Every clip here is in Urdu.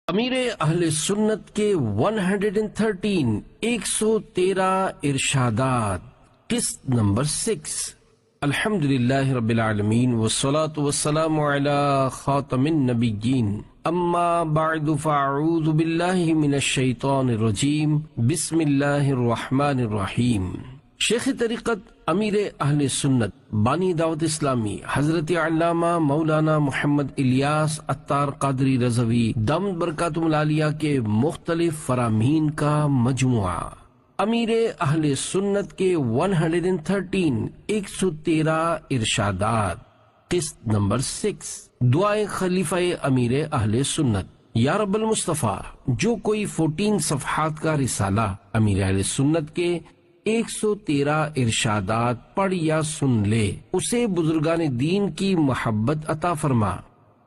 امیر اہل سنت کے 113 ارشادات، قسط نمبر 6۔ الحمدللہ رب العالمین والصلاة والسلام علی خاتم النبیین، اما بعد فاعوذ باللہ من الشیطان الرجیم، بسم اللہ الرحمن الرحیم۔ شیخ طریقت امیر اہل سنت بانی دعوت اسلامی حضرت علامہ مولانا محمد الیاس عطار قادری رضوی دامت برکاتہ العالیہ کے مختلف فرامین کا مجموعہ، امیر اہل سنت کے 113 ارشادات، قسط نمبر 6۔ دعائے خلیفہ امیر اہل سنت۔ یا رب المصطفیٰ، جو کوئی 14 صفحات کا رسالہ امیر اہل سنت کے 113 ارشادات پڑھ یا سن لے، اسے بزرگان دین کی محبت عطا فرما،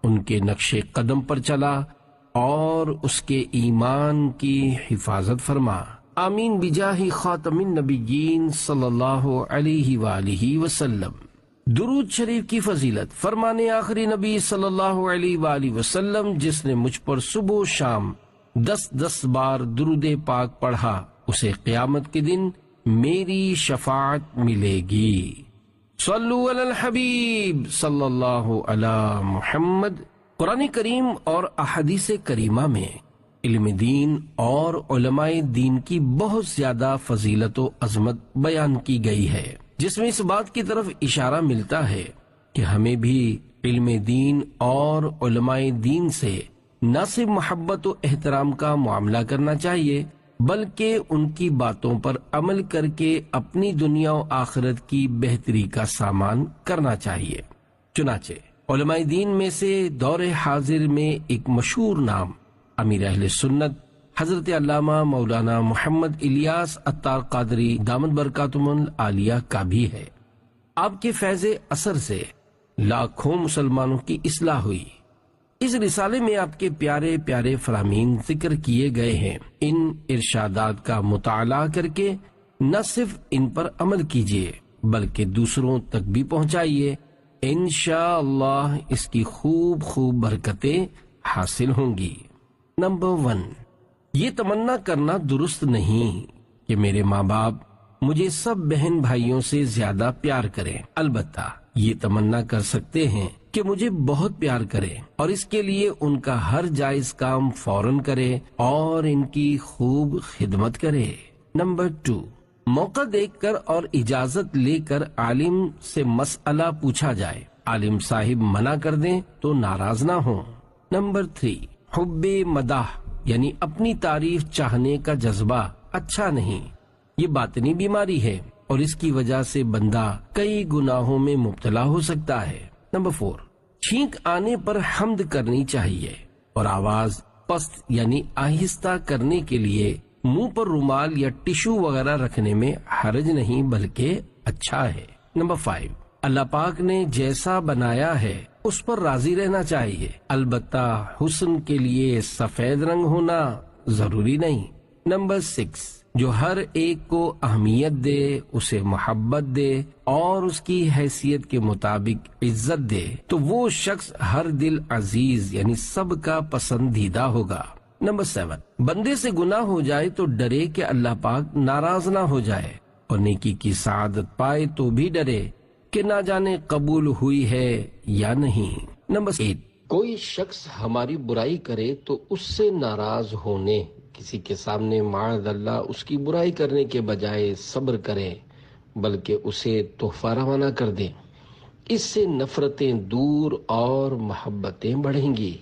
ان کے نقش قدم پر چلا اور اس کے ایمان کی حفاظت فرما، آمین بجاہ خاتم النبیین صلی اللہ علیہ وآلہ وسلم۔ درود شریف کی فضیلت، فرمان آخری نبی صلی اللہ علیہ وآلہ وسلم، جس نے مجھ پر صبح و شام 10 بار درود پاک پڑھا، اسے قیامت کے دن میری شفاعت ملے گی۔ صلو علی الحبیب صلی اللہ علی محمد۔ قرآن کریم اور احادیث کریمہ میں علم دین اور علماء دین کی بہت زیادہ فضیلت و عظمت بیان کی گئی ہے، جس میں اس بات کی طرف اشارہ ملتا ہے کہ ہمیں بھی علم دین اور علماء دین سے نہ صرف محبت و احترام کا معاملہ کرنا چاہیے، بلکہ ان کی باتوں پر عمل کر کے اپنی دنیا و آخرت کی بہتری کا سامان کرنا چاہیے۔ چنانچہ علماء دین میں سے دور حاضر میں ایک مشہور نام امیر اہل سنت حضرت علامہ مولانا محمد الیاس عطار قادری دامت برکاتہ العالیہ کا بھی ہے۔ آپ کے فیض اثر سے لاکھوں مسلمانوں کی اصلاح ہوئی۔ اس رسالے میں آپ کے پیارے پیارے فرامین ذکر کیے گئے ہیں۔ ان ارشادات کا مطالعہ کر کے نہ صرف ان پر عمل کیجیے بلکہ دوسروں تک بھی پہنچائیے، انشاءاللہ اس کی خوب خوب برکتیں حاصل ہوں گی۔ نمبر 1، یہ تمنا کرنا درست نہیں کہ میرے ماں باپ مجھے سب بہن بھائیوں سے زیادہ پیار کریں، البتہ یہ تمنا کر سکتے ہیں کہ مجھے بہت پیار کرے اور اس کے لیے ان کا ہر جائز کام فوراً کرے اور ان کی خوب خدمت کرے۔ نمبر 2، موقع دیکھ کر اور اجازت لے کر عالم سے مسئلہ پوچھا جائے، عالم صاحب منع کر دیں تو ناراض نہ ہوں۔ نمبر 3، حب مداح یعنی اپنی تعریف چاہنے کا جذبہ اچھا نہیں، یہ باطنی بیماری ہے اور اس کی وجہ سے بندہ کئی گناہوں میں مبتلا ہو سکتا ہے۔ نمبر 4، چھینک آنے پر حمد کرنی چاہیے اور آواز پست یعنی آہستہ کرنے کے لیے منہ پر رومال یا ٹشو وغیرہ رکھنے میں حرج نہیں بلکہ اچھا ہے۔ نمبر 5، اللہ پاک نے جیسا بنایا ہے اس پر راضی رہنا چاہیے، البتہ حسن کے لیے سفید رنگ ہونا ضروری نہیں۔ نمبر 6، جو ہر ایک کو اہمیت دے، اسے محبت دے اور اس کی حیثیت کے مطابق عزت دے تو وہ شخص ہر دل عزیز یعنی سب کا پسندیدہ ہوگا۔ نمبر 7، بندے سے گناہ ہو جائے تو ڈرے کہ اللہ پاک ناراض نہ ہو جائے اور نیکی کی سعادت پائے تو بھی ڈرے کہ نہ جانے قبول ہوئی ہے یا نہیں۔ نمبر 8، کوئی شخص ہماری برائی کرے تو اس سے ناراض ہونے، کسی کے سامنے معاذ اللہ اس کی برائی کرنے کے بجائے صبر کریں بلکہ اسے تحفہ روانہ کر دیں، اس سے نفرتیں دور اور محبتیں بڑھیں گی۔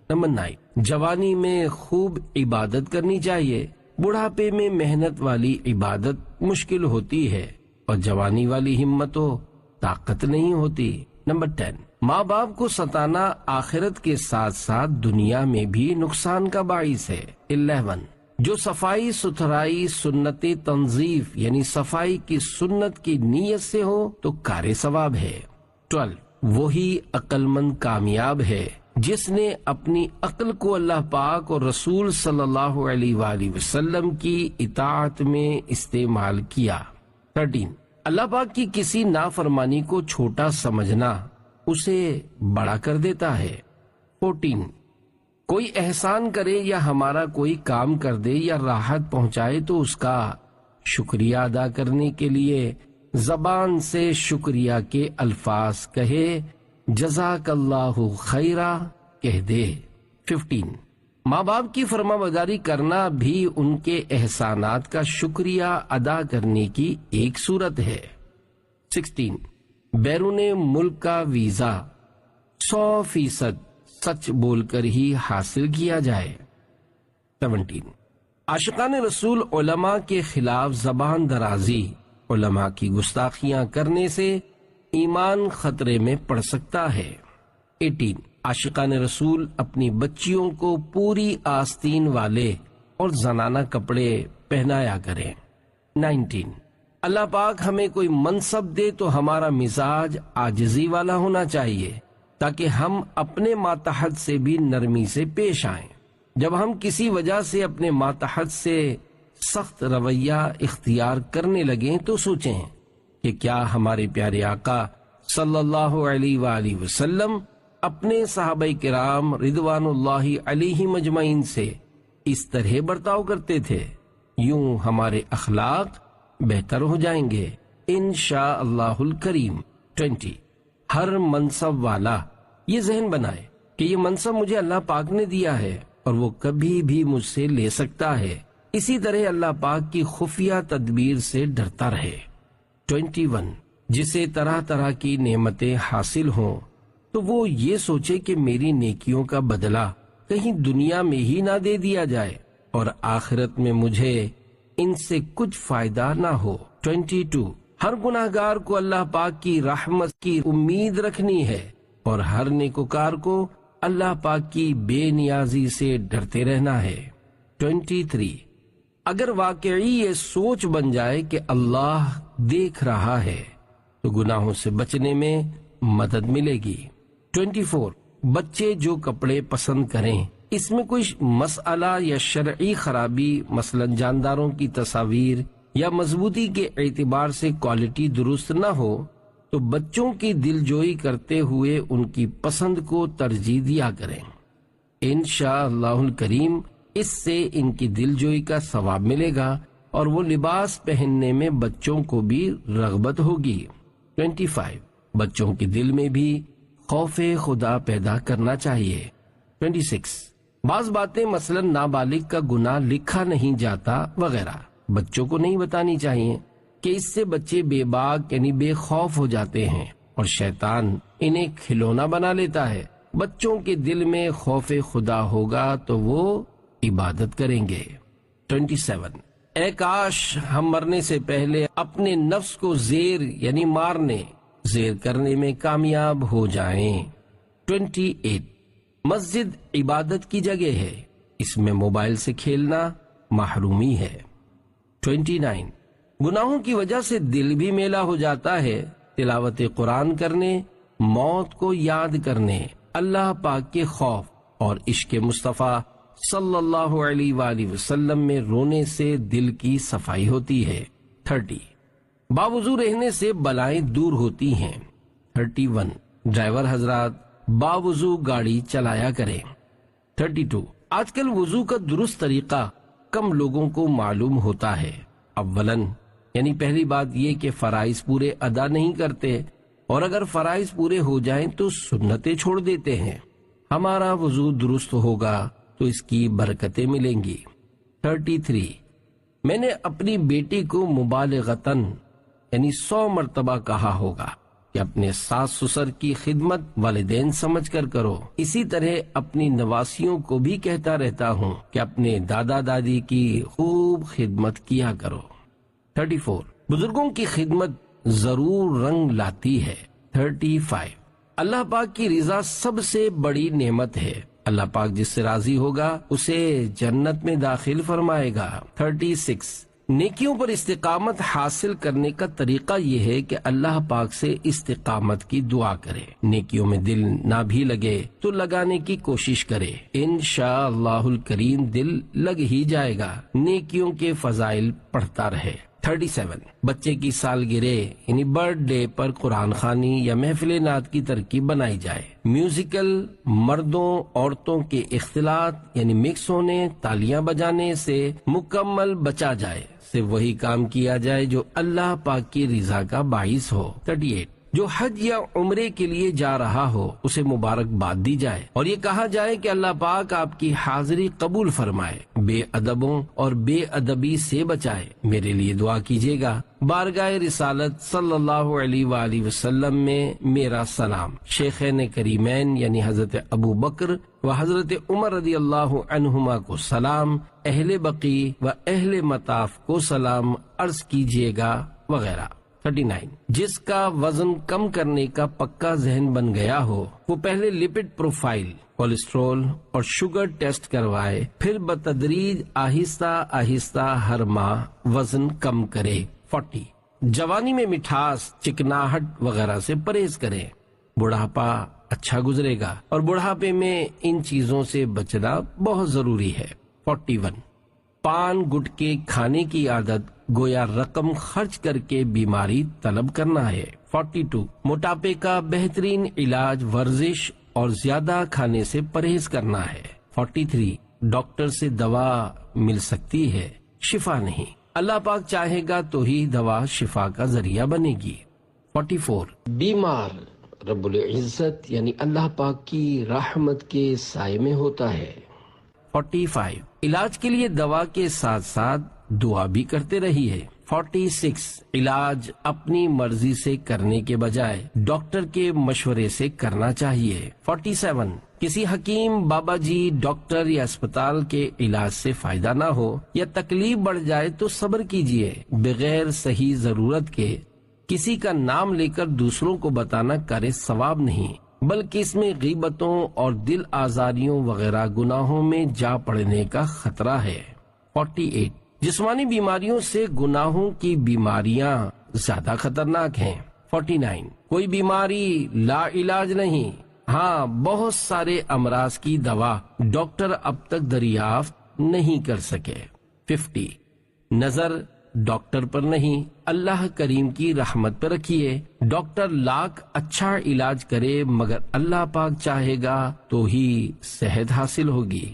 نمبر 9، جوانی میں خوب عبادت کرنی چاہیے، بڑھاپے میں محنت والی عبادت مشکل ہوتی ہے اور جوانی والی ہمت و طاقت نہیں ہوتی۔ نمبر 10، ماں باپ کو ستانا آخرت کے ساتھ ساتھ دنیا میں بھی نقصان کا باعث ہے۔ 11، جو صفائی ستھرائی سنت تنظیف یعنی صفائی کی سنت کی نیت سے ہو تو کار ثواب ہے۔ 12، وہی عقل مند کامیاب ہے جس نے اپنی عقل کو اللہ پاک اور رسول صلی اللہ علیہ وآلہ وسلم کی اطاعت میں استعمال کیا۔ 13، اللہ پاک کی کسی نافرمانی کو چھوٹا سمجھنا اسے بڑا کر دیتا ہے۔ 14، کوئی احسان کرے یا ہمارا کوئی کام کر دے یا راحت پہنچائے تو اس کا شکریہ ادا کرنے کے لیے زبان سے شکریہ کے الفاظ کہے، جزاک اللہ خیرا کہہ دے۔ 15 ماں باپ کی فرما برداری کرنا بھی ان کے احسانات کا شکریہ ادا کرنے کی ایک صورت ہے۔ 16 بیرون ملک کا ویزا 100% سچ بول کر ہی حاصل کیا جائے۔ 17 عاشقان رسول علماء کے خلاف زبان درازی، علماء کی گستاخیاں کرنے سے ایمان خطرے میں پڑ سکتا ہے۔ 18 عاشقان رسول اپنی بچیوں کو پوری آستین والے اور زنانہ کپڑے پہنایا کریں۔ 19 اللہ پاک ہمیں کوئی منصب دے تو ہمارا مزاج عاجزی والا ہونا چاہیے تاکہ ہم اپنے ماتحت سے بھی نرمی سے پیش آئیں۔ جب ہم کسی وجہ سے اپنے ماتحت سے سخت رویہ اختیار کرنے لگیں تو سوچیں کہ کیا ہمارے پیارے آقا صلی اللہ علیہ وآلہ وسلم اپنے صحابہ کرام رضوان اللہ علیہم اجمعین سے اس طرح برتاؤ کرتے تھے؟ یوں ہمارے اخلاق بہتر ہو جائیں گے انشاء اللہ الکریم۔ 20 ہر منصب والا یہ ذہن بنائے کہ یہ منصب مجھے اللہ پاک نے دیا ہے اور وہ کبھی بھی مجھ سے لے سکتا ہے، اسی طرح اللہ پاک کی خفیہ تدبیر سے ڈرتا رہے۔ 21 جسے طرح طرح کی نعمتیں حاصل ہوں تو وہ یہ سوچے کہ میری نیکیوں کا بدلہ کہیں دنیا میں ہی نہ دے دیا جائے اور آخرت میں مجھے ان سے کچھ فائدہ نہ ہو۔ 22 ہر گناہگار کو اللہ پاک کی رحمت کی امید رکھنی ہے اور ہر نیکوکار کو اللہ پاک کی بے نیازی سے ڈرتے رہنا ہے۔ 23 اگر واقعی یہ سوچ بن جائے کہ اللہ دیکھ رہا ہے تو گناہوں سے بچنے میں مدد ملے گی۔ 24 بچے جو کپڑے پسند کریں اس میں کوئی مسئلہ یا شرعی خرابی، مثلا جانداروں کی تصاویر یا مضبوطی کے اعتبار سے کوالٹی درست نہ ہو تو بچوں کی دل جوئی کرتے ہوئے ان کی پسند کو ترجیح دیا کریں۔ انشاءاللہ الکریم اس سے ان کی دل جوئی کا ثواب ملے گا اور وہ لباس پہننے میں بچوں کو بھی رغبت ہوگی۔ 25 بچوں کے دل میں بھی خوف خدا پیدا کرنا چاہیے۔ 26 بعض باتیں مثلا نابالغ کا گناہ لکھا نہیں جاتا وغیرہ بچوں کو نہیں بتانی چاہیے کہ اس سے بچے بے باک یعنی بے خوف ہو جاتے ہیں اور شیطان انہیں کھلونا بنا لیتا ہے۔ بچوں کے دل میں خوف خدا ہوگا تو وہ عبادت کریں گے۔ 27 اے کاش ہم مرنے سے پہلے اپنے نفس کو زیر یعنی مارنے زیر کرنے میں کامیاب ہو جائیں۔ 28 مسجد عبادت کی جگہ ہے، اس میں موبائل سے کھیلنا محرومی ہے۔ 29 گناہوں کی وجہ سے دل بھی میلا ہو جاتا ہے، تلاوت قرآن کرنے، موت کو یاد کرنے، اللہ پاک کے خوف اور عشق مصطفیٰ صلی اللہ علیہ وآلہ وسلم میں رونے سے دل کی صفائی ہوتی ہے۔ 30 باوضو رہنے سے بلائیں دور ہوتی ہیں۔ 31 ڈرائیور حضرات باوضو گاڑی چلایا کریں۔ 32 آج کل وضو کا درست طریقہ کم لوگوں کو معلوم ہوتا ہے۔ اولاً یعنی پہلی بات یہ کہ فرائض پورے ادا نہیں کرتے اور اگر فرائض پورے ہو جائیں تو سنتیں چھوڑ دیتے ہیں۔ ہمارا وضو درست ہوگا تو اس کی برکتیں ملیں گی۔ 33 میں نے اپنی بیٹی کو مبالغتاً یعنی 100 مرتبہ کہا ہوگا کہ اپنے ساس سسر کی خدمت والدین سمجھ کر کرو، اسی طرح اپنی نواسیوں کو بھی کہتا رہتا ہوں کہ اپنے دادا دادی کی خوب خدمت کیا کرو۔ 34 بزرگوں کی خدمت ضرور رنگ لاتی ہے۔ 35 اللہ پاک کی رضا سب سے بڑی نعمت ہے، اللہ پاک جس سے راضی ہوگا اسے جنت میں داخل فرمائے گا۔ 36 نیکیوں پر استقامت حاصل کرنے کا طریقہ یہ ہے کہ اللہ پاک سے استقامت کی دعا کرے، نیکیوں میں دل نہ بھی لگے تو لگانے کی کوشش کرے، انشاءاللہ الکریم دل لگ ہی جائے گا، نیکیوں کے فضائل پڑھتا رہے۔ 37 بچے کی سالگرہ یعنی برتھ ڈے پر قرآن خوانی یا محفل نعت کی ترکیب بنائی جائے. میوزیکل مردوں عورتوں کے اختلاط یعنی مکس ہونے تالیاں بجانے سے مکمل بچا جائے. صرف وہی کام کیا جائے جو اللہ پاک کی رضا کا باعث ہو. 38 جو حج یا عمرے کے لیے جا رہا ہو اسے مبارکباد دی جائے اور یہ کہا جائے کہ اللہ پاک آپ کی حاضری قبول فرمائے، بے ادبوں اور بے ادبی سے بچائے، میرے لیے دعا کیجیے گا. بارگاہ رسالت صلی اللہ علیہ وآلہ وسلم میں میرا سلام. شیخین کریمین یعنی حضرت ابو بکر و حضرت عمر رضی اللہ عنہما کو سلام، اہل بقیع و اہل مطاف کو سلام عرض کیجیے گا وغیرہ. 39 جس کا وزن کم کرنے کا پکا ذہن بن گیا ہو وہ پہلے لپڈ پروفائل، کولیسٹرول اور شوگر ٹیسٹ کروائے، پھر بتدریج آہستہ آہستہ ہر ماہ وزن کم کرے. 40 جوانی میں مٹھاس، چکناہٹ وغیرہ سے پرہیز کریں، بڑھاپا اچھا گزرے گا اور بڑھاپے میں ان چیزوں سے بچنا بہت ضروری ہے. 41 پان گٹکے کھانے کی عادت گویا رقم خرچ کر کے بیماری طلب کرنا ہے. 42 موٹاپے کا بہترین علاج ورزش اور زیادہ کھانے سے پرہیز کرنا ہے. 43 ڈاکٹر سے دوا مل سکتی ہے، شفا نہیں. اللہ پاک چاہے گا تو ہی دوا شفا کا ذریعہ بنے گی. 44 بیمار رب العزت یعنی اللہ پاک کی رحمت کے سائے میں ہوتا ہے. 45 علاج کے لیے دوا کے ساتھ ساتھ دعا بھی کرتے رہیے. 46 علاج اپنی مرضی سے کرنے کے بجائے ڈاکٹر کے مشورے سے کرنا چاہیے. 47 کسی حکیم، بابا جی، ڈاکٹر یا اسپتال کے علاج سے فائدہ نہ ہو یا تکلیف بڑھ جائے تو صبر کیجیے. بغیر صحیح ضرورت کے کسی کا نام لے کر دوسروں کو بتانا کرے ثواب نہیں، بلکہ اس میں غیبتوں اور دل آزاریوں وغیرہ گناہوں میں جا پڑنے کا خطرہ ہے. 48 جسمانی بیماریوں سے گناہوں کی بیماریاں زیادہ خطرناک ہیں. 49 کوئی بیماری لا علاج نہیں، ہاں بہت سارے امراض کی دوا ڈاکٹر اب تک دریافت نہیں کر سکے. 50 نظر ڈاکٹر پر نہیں اللہ کریم کی رحمت پر رکھیے. ڈاکٹر لاکھ اچھا علاج کرے مگر اللہ پاک چاہے گا تو ہی صحت حاصل ہوگی.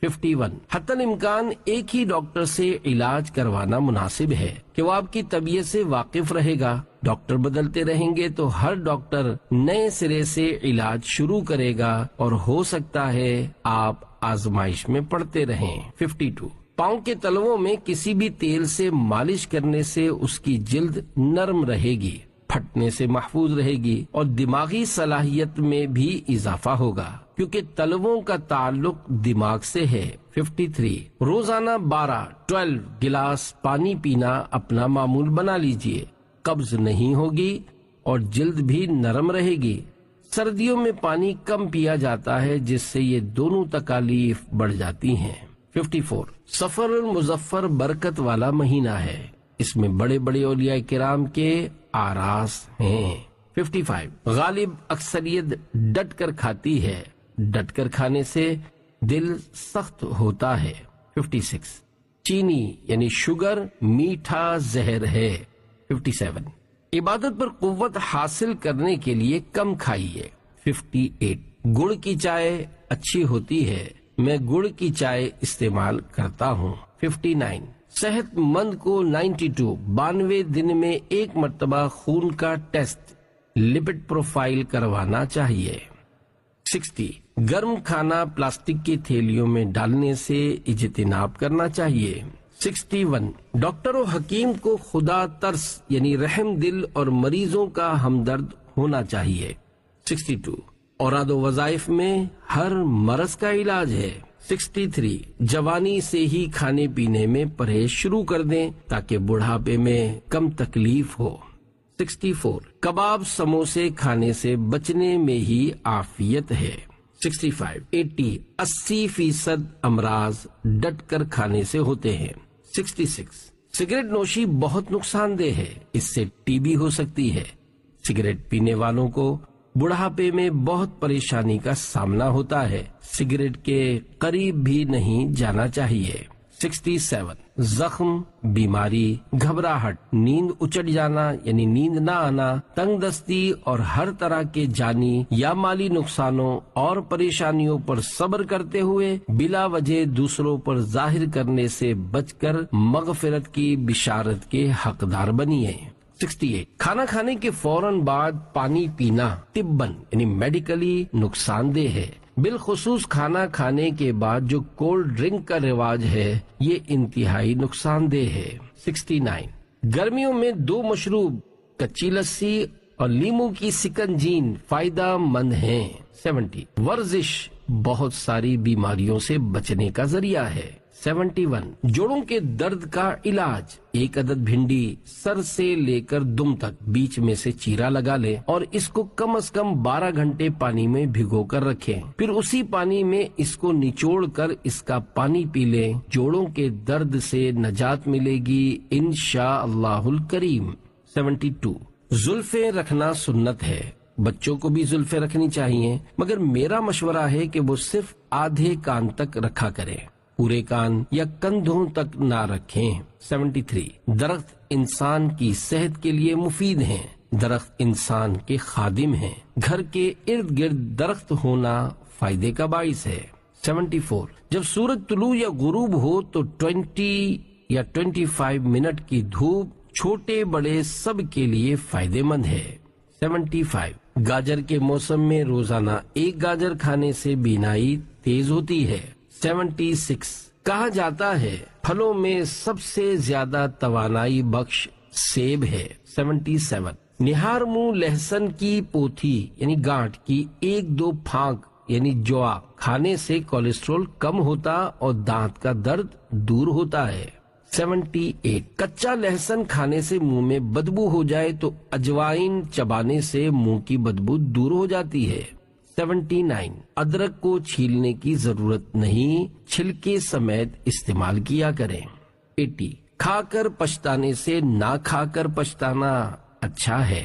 51 حتی الامکان ایک ہی ڈاکٹر سے علاج کروانا مناسب ہے کہ وہ آپ کی طبیعت سے واقف رہے گا. ڈاکٹر بدلتے رہیں گے تو ہر ڈاکٹر نئے سرے سے علاج شروع کرے گا اور ہو سکتا ہے آپ آزمائش میں پڑتے رہیں. 52 پاؤں کے تلووں میں کسی بھی تیل سے مالش کرنے سے اس کی جلد نرم رہے گی، پھٹنے سے محفوظ رہے گی اور دماغی صلاحیت میں بھی اضافہ ہوگا کیونکہ تلووں کا تعلق دماغ سے ہے. 53 روزانہ 12 گلاس پانی پینا اپنا معمول بنا لیجئے، قبض نہیں ہوگی اور جلد بھی نرم رہے گی. سردیوں میں پانی کم پیا جاتا ہے جس سے یہ دونوں تکالیف بڑھ جاتی ہیں. 54 سفر المظفر برکت والا مہینہ ہے، اس میں بڑے بڑے اولیاء کرام کے آراس ہیں. 55 غالب اکثریت ڈٹ کر کھاتی ہے، ڈٹ کر کھانے سے دل سخت ہوتا ہے. 56 چینی یعنی شوگر میٹھا زہر ہے. 57 عبادت پر قوت حاصل کرنے کے لیے کم کھائیے. 58 گڑ کی چائے اچھی ہوتی ہے، میں گڑ کی چائے استعمال کرتا ہوں. 59 صحت مند کو 92 دن میں ایک مرتبہ خون کا ٹیسٹ لپڈ پروفائل کروانا چاہیے. 60 گرم کھانا پلاسٹک کی تھیلیوں میں ڈالنے سے اجتناب کرنا چاہیے. 61 ڈاکٹر و حکیم کو خدا ترس یعنی رحم دل اور مریضوں کا ہمدرد ہونا چاہیے. 62 اوراد و وظائف میں ہر مرض کا علاج ہے. 63 جوانی سے ہی کھانے پینے میں پرہیز شروع کر دیں تاکہ بڑھاپے میں کم تکلیف ہو. 64 کباب سموسے کھانے سے بچنے میں ہی عافیت ہے. 65 80% امراض ڈٹ کر کھانے سے ہوتے ہیں. 66 سگریٹ نوشی بہت نقصان دہ ہے، اس سے ٹی بی ہو سکتی ہے. سگریٹ پینے والوں کو بڑھاپے میں بہت پریشانی کا سامنا ہوتا ہے، سگریٹ کے قریب بھی نہیں جانا چاہیے. 67 زخم، بیماری، گھبراہٹ، نیند اچٹ جانا یعنی نیند نہ آنا، تنگ دستی اور ہر طرح کے جانی یا مالی نقصانوں اور پریشانیوں پر صبر کرتے ہوئے بلا وجہ دوسروں پر ظاہر کرنے سے بچ کر مغفرت کی بشارت کے حقدار بنیے۔ 68 کھانا کھانے کے فوراً بعد پانی پینا طباً یعنی میڈیکلی نقصان دہ ہے، بالخصوص کھانا کھانے کے بعد جو کولڈ ڈرنک کا رواج ہے یہ انتہائی نقصان دہ ہے۔ 69 گرمیوں میں 2 مشروب کچی لسی اور لیمو کی سکنجین فائدہ مند ہیں۔ 70 ورزش بہت ساری بیماریوں سے بچنے کا ذریعہ ہے۔ 71 جوڑوں کے درد کا علاج، 1 عدد بھنڈی سر سے لے کر دم تک بیچ میں سے چیرا لگا لیں اور اس کو کم از کم 12 گھنٹے پانی میں بھگو کر رکھیں، پھر اسی پانی میں اس کو نچوڑ کر اس کا پانی پی لیں، جوڑوں کے درد سے نجات ملے گی انشاءاللہ الکریم۔ 72 زلفیں رکھنا سنت ہے، بچوں کو بھی زلفیں رکھنی چاہیے، مگر میرا مشورہ ہے کہ وہ صرف آدھے کان تک رکھا کریں، پورے کان یا کندھوں تک نہ رکھیں۔ 73 درخت انسان کی صحت کے لیے مفید ہیں، درخت انسان کے خادم ہیں، گھر کے ارد گرد درخت ہونا فائدے کا باعث ہے۔ 74 جب سورج طلوع یا غروب ہو تو 20 یا 25 منٹ کی دھوپ چھوٹے بڑے سب کے لیے فائدے مند ہے۔ 75 گاجر کے موسم میں روزانہ 1 گاجر کھانے سے بینائی تیز ہوتی ہے۔ 76 کہا جاتا ہے پھلوں میں سب سے زیادہ توانائی بخش سیب ہے۔ 77 نہار منہ لہسن کی پوتھی یعنی گانٹھ کی 1-2 پھانک یعنی جوا کھانے سے کولیسٹرول کم ہوتا اور دانت کا درد دور ہوتا ہے۔ 78 کچا لہسن کھانے سے منہ میں بدبو ہو جائے تو اجوائن چبانے سے منہ کی بدبو دور ہو جاتی ہے۔ 79 ادرک کو چھیلنے کی ضرورت نہیں، چھلکے سمیت استعمال کیا کریں۔ 80 کھا کر پچھتانے سے نہ کھا کر پچھتانا اچھا ہے۔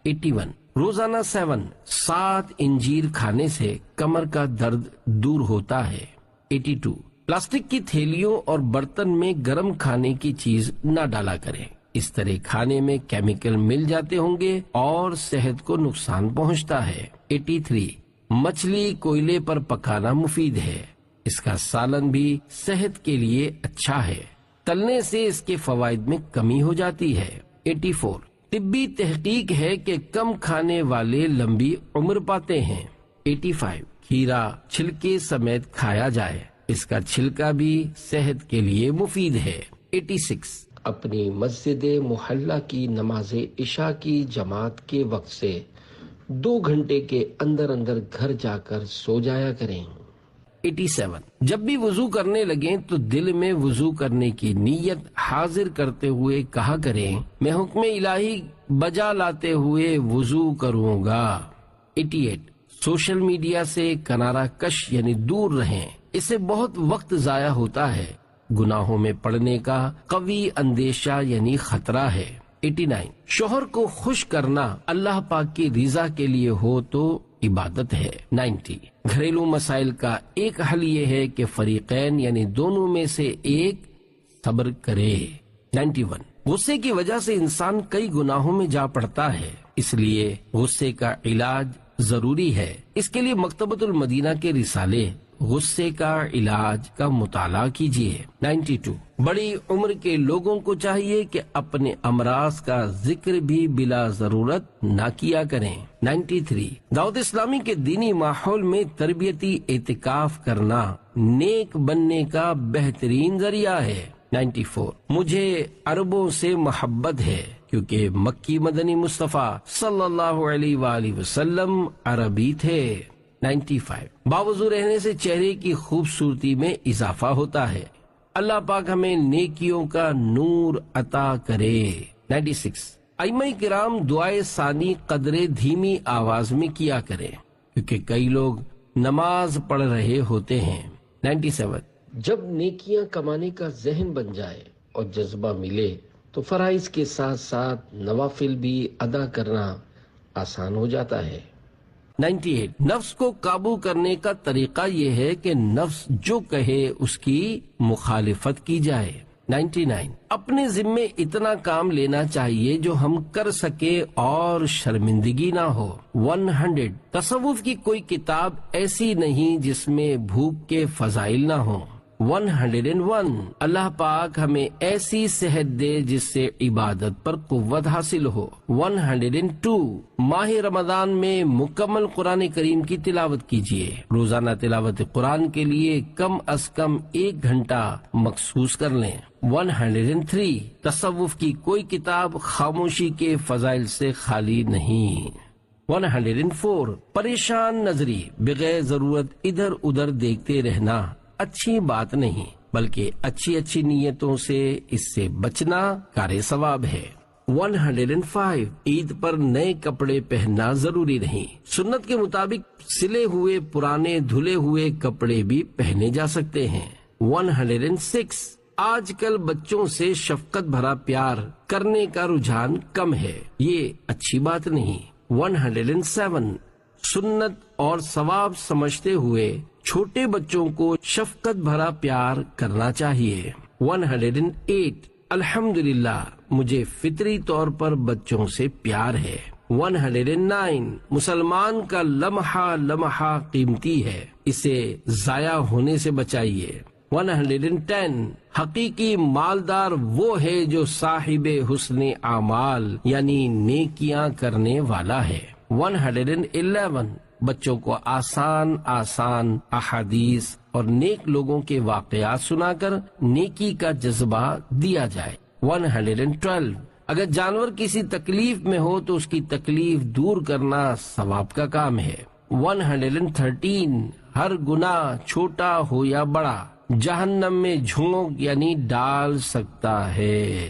81 روزانہ 7 انجیر کھانے سے کمر کا درد دور ہوتا ہے۔ 82 پلاسٹک کی تھیلیوں اور برتن میں گرم کھانے کی چیز نہ ڈالا کریں، اس طرح کھانے میں کیمیکل مل جاتے ہوں گے اور صحت کو نقصان پہنچتا ہے۔ 83 مچھلی کوئلے پر پکانا مفید ہے، اس کا سالن بھی صحت کے لیے اچھا ہے، تلنے سے اس کے فوائد میں کمی ہو جاتی ہے۔ 84 طبی تحقیق ہے کہ کم کھانے والے لمبی عمر پاتے ہیں۔ 85 کھیرا چھلکے سمیت کھایا جائے، اس کا چھلکا بھی صحت کے لیے مفید ہے۔ 86 اپنی مسجد محلہ کی نماز عشاء کی جماعت کے وقت سے 2 گھنٹے کے اندر اندر گھر جا کر سو جایا کریں۔ 87 جب بھی وضو کرنے لگیں تو دل میں وضو کرنے کی نیت حاضر کرتے ہوئے کہا کریں میں حکم الہی بجا لاتے ہوئے وضو کروں گا۔ 88 سوشل میڈیا سے کنارہ کش یعنی دور رہیں، اس سے بہت وقت ضائع ہوتا ہے، گناہوں میں پڑنے کا قوی اندیشہ یعنی خطرہ ہے۔ 89 شوہر کو خوش کرنا اللہ پاک کی رضا کے لیے ہو تو عبادت ہے۔ 90 گھریلو مسائل کا ایک حل یہ ہے کہ فریقین یعنی دونوں میں سے ایک صبر کرے۔ 91 غصے کی وجہ سے انسان کئی گناہوں میں جا پڑتا ہے، اس لیے غصے کا علاج ضروری ہے، اس کے لیے مکتبۃ المدینہ کے رسالے غصے کا علاج کا مطالعہ کیجیے۔ 92 بڑی عمر کے لوگوں کو چاہیے کہ اپنے امراض کا ذکر بھی بلا ضرورت نہ کیا کریں۔ 93 دعوت اسلامی کے دینی ماحول میں تربیتی اعتکاف کرنا نیک بننے کا بہترین ذریعہ ہے۔ 94 مجھے عربوں سے محبت ہے کیونکہ مکی مدنی مصطفیٰ صلی اللہ علیہ وآلہ وسلم عربی تھے۔ 95 باوضو رہنے سے چہرے کی خوبصورتی میں اضافہ ہوتا ہے، اللہ پاک ہمیں نیکیوں کا نور عطا کرے۔ 96 ائمہ کرام دعائے ثانی قدرے دھیمی آواز میں کیا کریں کیونکہ کئی لوگ نماز پڑھ رہے ہوتے ہیں۔ 97 جب نیکیاں کمانے کا ذہن بن جائے اور جذبہ ملے تو فرائض کے ساتھ ساتھ نوافل بھی ادا کرنا آسان ہو جاتا ہے۔ 98 نفس کو قابو کرنے کا طریقہ یہ ہے کہ نفس جو کہے اس کی مخالفت کی جائے۔ 99 اپنے ذمے اتنا کام لینا چاہیے جو ہم کر سکے اور شرمندگی نہ ہو۔ 100 تصوف کی کوئی کتاب ایسی نہیں جس میں بھوک کے فضائل نہ ہوں۔ 101 اللہ پاک ہمیں ایسی صحت دے جس سے عبادت پر قوت حاصل ہو۔ 102 ماہ رمضان میں مکمل قرآن کریم کی تلاوت کیجیے۔ روزانہ تلاوت قرآن کے لیے کم از کم 1 گھنٹہ مخصوص کر لیں۔ 103 تصوف کی کوئی کتاب خاموشی کے فضائل سے خالی نہیں۔ 104 پریشان نظری بغیر ضرورت ادھر ادھر دیکھتے رہنا اچھی بات نہیں، بلکہ اچھی نیتوں سے اس سے بچنا کار ثواب ہے۔ 105 عید پر نئے کپڑے پہننا ضروری نہیں، سنت کے مطابق سلے ہوئے پرانے دھلے ہوئے کپڑے بھی پہنے جا سکتے ہیں۔ 106 آج کل بچوں سے شفقت بھرا پیار کرنے کا رجحان کم ہے، یہ اچھی بات نہیں۔ 107 سنت اور ثواب سمجھتے ہوئے چھوٹے بچوں کو شفقت بھرا پیار کرنا چاہیے۔ 108 الحمدللہ مجھے فطری طور پر بچوں سے پیار ہے۔ 109 مسلمان کا لمحہ لمحہ قیمتی ہے، اسے ضائع ہونے سے بچائیے۔ 110 حقیقی مالدار وہ ہے جو صاحب حسن اعمال یعنی نیکیاں کرنے والا ہے۔ 111 بچوں کو آسان احادیث اور نیک لوگوں کے واقعات سنا کر نیکی کا جذبہ دیا جائے۔ 112 اگر جانور کسی تکلیف میں ہو تو اس کی تکلیف دور کرنا ثواب کا کام ہے۔ 113 ہر گناہ چھوٹا ہو یا بڑا جہنم میں جھونک یعنی ڈال سکتا ہے۔